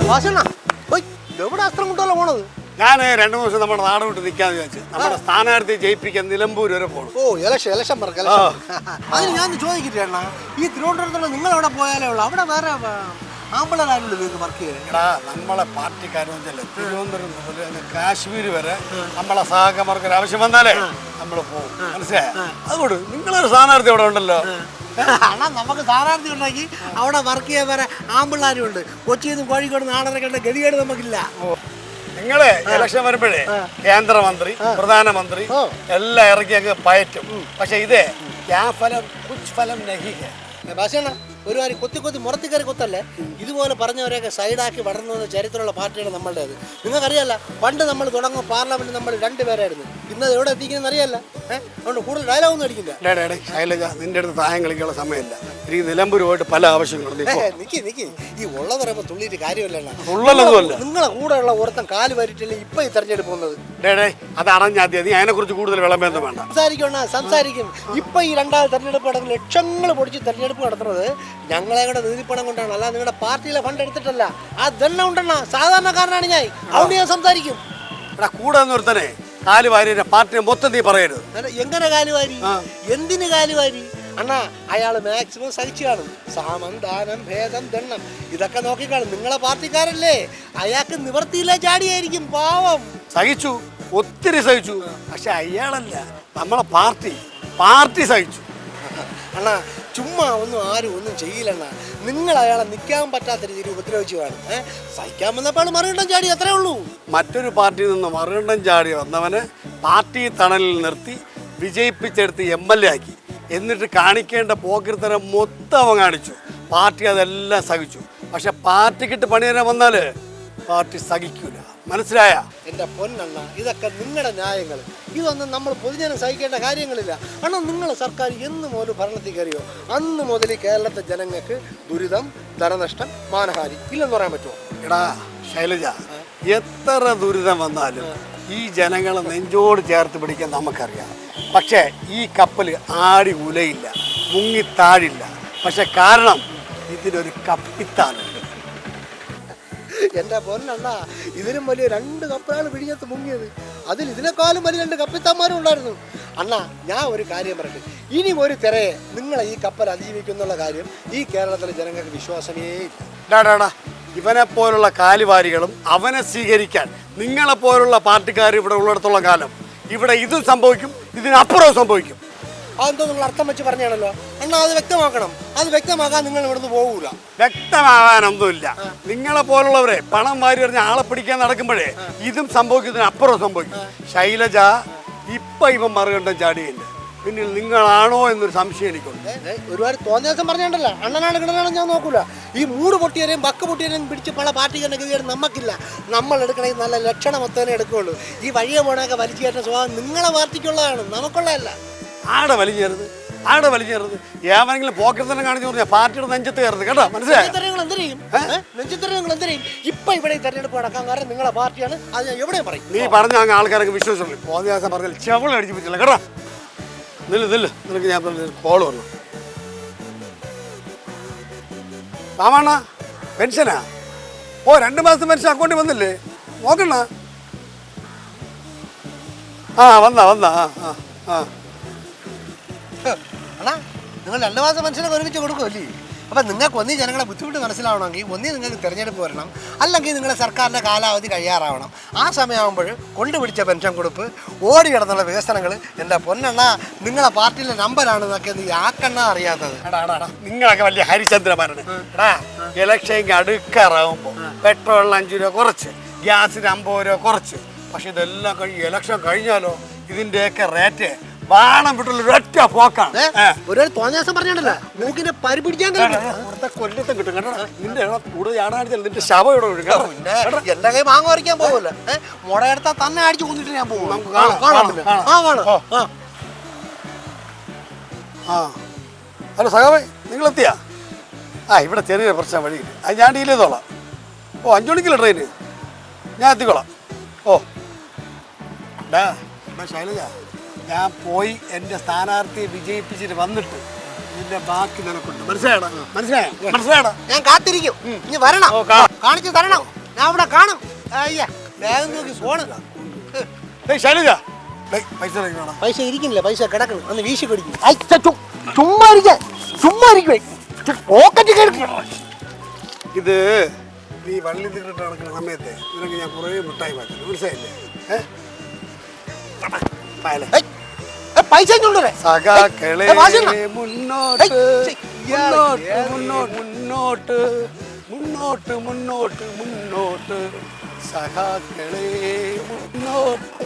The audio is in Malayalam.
എവിടെ അസ്ത്രം കൊണ്ടല്ലോ പോണത്? ഞാൻ 2 ദിവസം നമ്മുടെ നാട് വിട്ട് നിൽക്കാന്ന് വിചാരിച്ചു. നമ്മുടെ സ്ഥാനാർത്ഥിയെ ജയിപ്പിക്കാൻ നിലമ്പൂർ വരെ പോകണം. ഓ ഇലക്ഷൻ അതിന് ഞാൻ ചോദിക്കട്ടെ അണ്ണാ, ഈ തിരുവനന്തപുരത്തുള്ള നിങ്ങൾ എവിടെ പോയാലേ ഉള്ളൂ? അവിടെ വേറെ ആമ്പിളാരുള്ളൂ നിങ്ങൾക്ക് വർക്ക് ചെയ്യാൻ. നമ്മളെ പാർട്ടിക്കാരും തിരുവനന്തപുരം മുതൽ കാശ്മീർ വരെ നമ്മളെ സഹകർക്ക് ആവശ്യം വന്നാലേ നമ്മൾ പോകും. മനസ്സിലായ? അതുകൊണ്ട് നിങ്ങളൊരു സ്ഥാനാർത്ഥി അവിടെ ഉണ്ടല്ലോ. അണ്ണാ നമുക്ക് സ്ഥാനാർത്ഥി ഉണ്ടെങ്കിൽ അവിടെ വർക്ക് ചെയ്യാൻ വേറെ ആമ്പിള്ളാരും ഉണ്ട്. കൊച്ചിയിൽ നിന്ന് കോഴിക്കോട് നാടനക്കേണ്ട ഗതികേട് നമുക്കില്ല. നിങ്ങള് ഇലക്ഷൻ വരുമ്പോഴേ കേന്ദ്രമന്ത്രി പ്രധാനമന്ത്രി എല്ലാം ഇറക്കി അങ്ങ് പയറ്റും. പക്ഷെ ഇതേ ഫലം ഭാഷണ ഒരു കാര്യം കൊത്തി മുറത്തി കയറി കൊത്തല്ലേ, ഇതുപോലെ പറഞ്ഞവരെയൊക്കെ സൈഡാക്കി വളർന്നു വന്ന ചരിത്രമുള്ള പാർട്ടിയാണ് നമ്മളുടേത്. നിങ്ങൾക്കറിയാല്ല, പണ്ട് നമ്മൾ തുടങ്ങും പാർലമെന്റ് നമ്മൾ 2 പേരായിരുന്നു. ഇന്നത് എവിടെ എത്തിക്കുന്ന അറിയാല്ല. അതുകൊണ്ട് കൂടുതൽ ഡയലോഗൊന്നും അടിക്കില്ല. ശൈലജ, നിന്റെ അടുത്ത് തായം കളിക്കാനുള്ള സമയമില്ല. ഈ നിലമ്പൂർ പോയിട്ട് പല ആവശ്യങ്ങളുണ്ട്. നിക്ക് ഈ ഉള്ളത് പറയുമ്പോൾ തുള്ളിയിട്ട് കാര്യമല്ല. നിങ്ങളെ കൂടെയുള്ള ഓർത്തം കാല് വരിട്ടില്ലേ ഇപ്പൊ ഈ തെരഞ്ഞെടുപ്പ് പോകുന്നത്. അത് അറിഞ്ഞാൽ നീ അതിനെ കുറിച്ച് കൂടുതൽ വിളമ്പൊന്നും വേണ്ട. സംസാരിക്കും. ഇപ്പൊ ഈ 2ാമത് തെരഞ്ഞെടുപ്പ് നടക്കുന്ന ലക്ഷങ്ങൾ പൊടിച്ച് തെരഞ്ഞെടുപ്പ് നടത്തുന്നത് ഞങ്ങളെ കൂടെ നീതിപ്പണം കൊണ്ടാണ്, അല്ല നിങ്ങളുടെ പാർട്ടിയിലെ ഫണ്ട് എടുത്തിട്ടല്ല. അതെല്ലാം ഉണ്ടെണ്ണ, സാധാരണക്കാരനാണ് ഞാൻ, അതുകൊണ്ട് ഞാൻ സംസാരിക്കും. കൂടെ നിർത്തനെ കാല് വാരി പാർട്ടിയെ മൊത്തം നീ പറയരുത്. എങ്ങനെ കാലുവാരി? എന്തിന് കാലുവാരി? അണ്ണാ അയാള് മാക്സിമം സഹിച്ചു കാണും. സാമം ദാനം ഭേദം ദണ്ണം ഇതൊക്കെ നോക്കിക്കാണും. നിങ്ങളെ പാർട്ടിക്കാരല്ലേ, അയാൾക്ക് നിവർത്തിയില്ല ചാടിയായിരിക്കും. പാവം സഹിച്ചു, ഒത്തിരി സഹിച്ചു. പക്ഷെ അയാളല്ല, നമ്മളെ പാർട്ടി സഹിച്ചു. അണ്ണാ ചുമ്മാ ആരും ഒന്നും ചെയ്യില്ലണ്ണ. നിങ്ങൾ അയാളെ നിൽക്കാൻ പറ്റാത്ത രീതിയിൽ ഉപദ്രവിച്ചു കാണും. സഹിക്കാൻ വന്നപ്പോൾ മറുകണ്ഠം ചാടി, അത്രേ ഉള്ളൂ. മറ്റൊരു പാർട്ടിയിൽ നിന്ന് മറുകണ്ഠം ചാടി വന്നവന് പാർട്ടി തണലിൽ നിർത്തി വിജയിപ്പിച്ചെടുത്ത് MLA ആക്കി. എന്നിട്ട് കാണിക്കേണ്ട പോക്കിരിത്തരം മൊത്തം അവൻ കാണിച്ചു. പാർട്ടി അതെല്ലാം സഹിച്ചു. പക്ഷെ പാർട്ടിക്കിട്ട് പണി തരാൻ വന്നാല് പാർട്ടി സഹിക്കൂല. മനസ്സിലായ? എൻ്റെ പൊന്നണ്ണ, ഇതൊക്കെ നിങ്ങളുടെ ന്യായങ്ങൾ. ഇതൊന്നും നമ്മൾ പൊതുജനം സഹിക്കേണ്ട കാര്യങ്ങളില്ല. അണ്ണാ നിങ്ങൾ സർക്കാർ എന്ന് മുതൽ ഭരണത്തിൽ കയറിയോ അന്ന് മുതൽ കേരളത്തെ ജനങ്ങൾക്ക് ദുരിതം, ധനനഷ്ടം, മാനഹാനി ഇല്ലെന്ന് പറയാൻ പറ്റുമോ? എടാ ശൈലജ, എത്ര ദുരിതം വന്നാലും ഈ ജനങ്ങളെ നെഞ്ചോട് ചേർത്ത് പിടിക്കാൻ നമുക്കറിയാം. പക്ഷേ ഈ കപ്പൽ ആടി ഉലയില്ല, മുങ്ങിത്താഴില്ല. പക്ഷെ കാരണം ഇതിനൊരു കപ്പിത്താനുണ്ട്. എൻ്റെ പൊന്നണ്ണ, ഇതിനും വലിയ 2 കപ്പലാണ് പിടിഞ്ഞത്ത് മുങ്ങിയത്. ഇതിനേക്കാളും വലിയ 2 കപ്പിത്താന്മാരും ഉണ്ടായിരുന്നു. അണ്ണാ ഞാൻ ഒരു കാര്യം പറയട്ടെ, ഇനി ഒരു തിരയെ നിങ്ങളെ ഈ കപ്പൽ അതിജീവിക്കുന്നുള്ള കാര്യം ഈ കേരളത്തിലെ ജനങ്ങൾക്ക് വിശ്വാസമേ ഇല്ല. ഇവനെ പോലുള്ള കാലുവാരികളും അവനെ സ്വീകരിക്കാൻ നിങ്ങളെപ്പോലുള്ള പാർട്ടിക്കാർ ഇവിടെ ഉള്ളിടത്തോളം കാലം ഇവിടെ ഇതും സംഭവിക്കും, ഇതിനപ്പുറവും സംഭവിക്കും. അതെന്തോ നിങ്ങൾ അർത്ഥം വെച്ച് പറഞ്ഞാണല്ലോ അണ്ണാ, അത് വ്യക്തമാക്കണം. അത് വ്യക്തമാക്കാൻ നിങ്ങൾ ഇവിടുന്ന് പോകൂല. വ്യക്തമാകാനൊന്നുമില്ല. നിങ്ങളെ പോലുള്ളവരെ പണം വാരി എറിഞ്ഞ ആളെ പിടിക്കാൻ നടക്കുമ്പോഴേ ഇതും സംഭവിക്കുന്നതിന് അപ്പുറവും സംഭവിക്കും. ശൈലജ, ഇപ്പൊ ഇവൻ മറുകണ്ഠം ചാടിയില്ല. പിന്നിൽ നിങ്ങളാണോ എന്നൊരു സംശയം എനിക്കുണ്ട്. ഒരുപാട് തോന്നിയ ദിവസം പറഞ്ഞിട്ടുണ്ടല്ലോ, അണ്ണനാണ് കിടന്നാണ് ഞാൻ നോക്കൂല. ഈ മൂട് പൊട്ടിയരെയും ബക്ക് പൊട്ടിയരെയും പിടിച്ച് പല പാർട്ടിക്കാരുടെ ഗതിയാണ് നമുക്കില്ല. നമ്മൾ എടുക്കണമെങ്കിൽ നല്ല ലക്ഷണം മൊത്തം എടുക്കുകയുള്ളൂ. ഈ വഴിയെ പോണൊക്കെ വലിച്ചു കയറ്റുന്ന സ്വഭാവം നിങ്ങളെ പാർട്ടിക്കുള്ളതാണ്, നമുക്കുള്ളതല്ല. ആടെ വലിഞ്ഞേരുത് ഏവനെങ്കിലും പോക്കറ്റ് തന്നെ കാണിച്ചു പറഞ്ഞാൽ പാർട്ടിയുടെ നെഞ്ചത്ത് കയറുന്നത് കേട്ടോ. മനസ്സിലായി? ഇപ്പൊ ഇവിടെ തെരഞ്ഞെടുപ്പ് നടക്കാൻ കാരണം നിങ്ങളെ പാർട്ടിയാണ്. അത് ഞാൻ എവിടെ പറയും. നീ പറഞ്ഞ അങ്ങ് ആൾക്കാരൊക്കെ വിശ്വസിച്ചു. പോദിയാസം പറഞ്ഞാൽ ചെവള അടിച്ചു പറ്റില്ല കേട്ടോ. നിനക്ക് ഞാൻ കോള് വന്നു. സാമാണ പെൻഷനാ? 2 മാസത്തെ പെൻഷൻ അക്കൗണ്ടിൽ വന്നില്ലേ? നോക്കണ. വന്നാ അണ്ണാ നിങ്ങൾ 2 മാസം പെൻഷനൊക്കെ ഒരുമിച്ച് കൊടുക്കുമല്ലേ? അപ്പം നിങ്ങൾക്ക് ഒന്നീ ജനങ്ങളെ ബുദ്ധിമുട്ട് മനസ്സിലാവണമെങ്കിൽ ഒന്നീ നിങ്ങൾക്ക് തിരഞ്ഞെടുപ്പ് വരണം, അല്ലെങ്കിൽ നിങ്ങളുടെ സർക്കാരിൻ്റെ കാലാവധി കഴിയാറാവണം. ആ സമയമാകുമ്പോൾ കൊണ്ടുപിടിച്ച പെൻഷൻ കൊടുപ്പ്, ഓടി കിടന്നുള്ള വികസനങ്ങൾ. എൻ്റെ പൊന്നെണ്ണ, നിങ്ങളെ പാർട്ടിയിലെ നമ്പരാണെന്നൊക്കെ നീ ആക്കണ്ണ അറിയാത്തത്. നിങ്ങളൊക്കെ വലിയ ഹരിചന്ദ്രമാരാണ്. ഇലക്ഷൻ അടുക്കാറാവുമ്പോൾ പെട്രോളിന് 5 രൂപ കുറച്ച്, ഗ്യാസിന് 50 രൂപ കുറച്ച്. പക്ഷെ ഇതെല്ലാം ഇലക്ഷൻ കഴിഞ്ഞാലോ ഇതിൻ്റെയൊക്കെ റേറ്റ് വാണം വിട്ടുള്ള ഒരൊറ്റ പോക്കാണ്. ഒരു തോന്നിയാസം പറഞ്ഞിട്ടല്ല മൂക്കിനെ പരിപിടിക്കാൻ കൊല്ലത്തും കിട്ടും കേട്ടോ. നിന്റെ കൂടുതൽ ആടാടിച്ചാൽ നിന്റെ ശവം ഇവിടെ ഒഴുകാം. എന്റെ കൈ മാങ്ങ പറിക്കാൻ പോകുമല്ലോ, മുടയെടുത്താൽ തന്നെ അടിച്ചു കൊന്നിട്ട് ഞാൻ പോകും. ഹലോ സഖാവേ, നിങ്ങളെത്തിയാ? ഇവിടെ ചെറിയൊരു പ്രശ്നം വഴിയില്ല, അത് ഞാൻ ഡീൽ ചെയ്തോളാം. 5 മണിക്കല്ലേ ട്രെയിന്? ഞാൻ എത്തിക്കോളാം. ശൈലജ, ഞാൻ പോയി എൻ്റെ സ്ഥാനാർത്ഥിയെ വിജയിപ്പിച്ചിട്ട് വന്നിട്ട് ഇതിന്റെ ബാക്കി നിനക്കുണ്ട്. മനസ്സിലായടാ? ഞാൻ കാത്തിരിക്കും. ഇനി വരണം, കാണിച്ചു തരണം. ഞാൻ അവിടെ കാണും. അയ്യാ ബാഗ് നോക്കി ഫോണ്. ഏയ് ശൈലജ, ഡേയ്, പൈസ ഇറങ്ങി. പൈസ ഇരിക്കുന്നില്ല, പൈസ കിടക്കണം. ഒന്ന് വീശി പിടിക്കും. ചുമ്മാ ഇരിക്കേ, ചുമ്മാ ഇരിക്കുവേ, പോക്കറ്റ് കേൾക്കും. ഇത് നീ വള്ളി തിന്നിട്ട് നടക്കുന്ന സമയത്ത് നിനക്ക് ഞാൻ കുറേ മിഠായി വാങ്ങി, മനസ്സിലായില്ലേ? പൈസ കൊണ്ടുവരെ സഖാക്കളെ മുന്നോട്ട് മുന്നോട്ട് മുന്നോട്ട് മുന്നോട്ട് മുന്നോട്ട് മുന്നോട്ട് സഖാക്കളെ മുന്നോട്ട്.